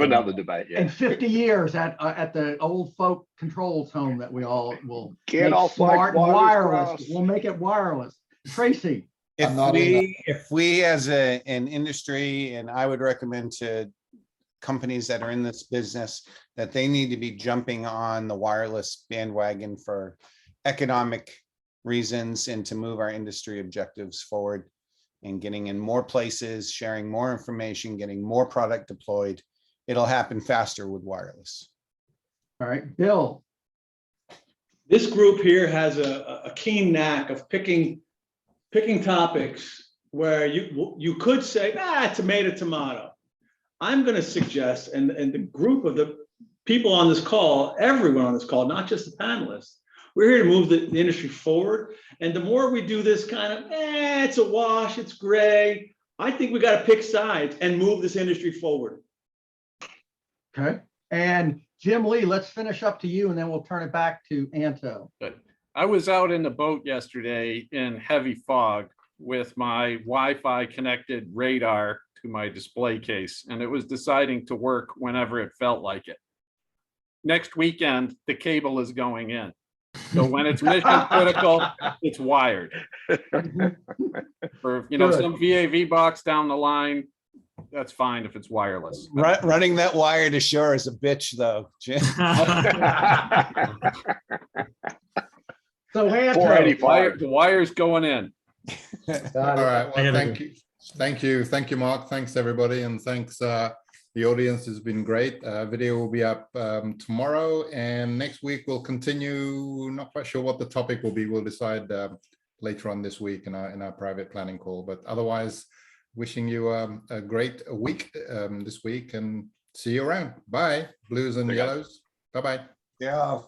another debate. In Yeah. 50 years at the old folk controls home that we all will Get make off my smart and wireless wireless. grass. We'll make it wireless. Tracy. I'm not in If we as an industry, and I would recommend to companies that are in this business, that they need to be jumping on the wireless bandwagon for economic reasons and to move our industry objectives forward, and getting in more places, sharing more information, getting more product deployed. It'll happen faster with wireless. All right, Bill. This group here has a keen knack of picking topics where you could say, tomato. I'm going to suggest, and the group of the people on this call, everyone on this call, not just the panelists, we're here to move the industry forward. And the more we do this kind of, it's a wash, it's gray, I think we got to pick sides and move this industry forward. Okay. And Jim Lee, let's finish up to you, and then we'll turn it back to Anto. I was out in the boat yesterday in heavy fog with my Wi-Fi connected radar to my display case, and it was deciding to work whenever it felt like it. next weekend, the cable is going in. So when it's mission critical, it's wired. For, you know, Good. some VAV box down the line, that's fine if it's wireless. Running that wire to shore is a bitch, though. Jim. So Anto, 485. The wire's going in. got All it. right, I well, gotta thank you, Mark. Thanks, everybody, and thanks, the audience has been great. Video will be up tomorrow, and next week we'll continue. Not quite sure what the topic will be. We'll decide later on this week in our private planning call. But otherwise, wishing you a great week this week, and see you around. Bye, blues and yellows. Bye bye. Yeah.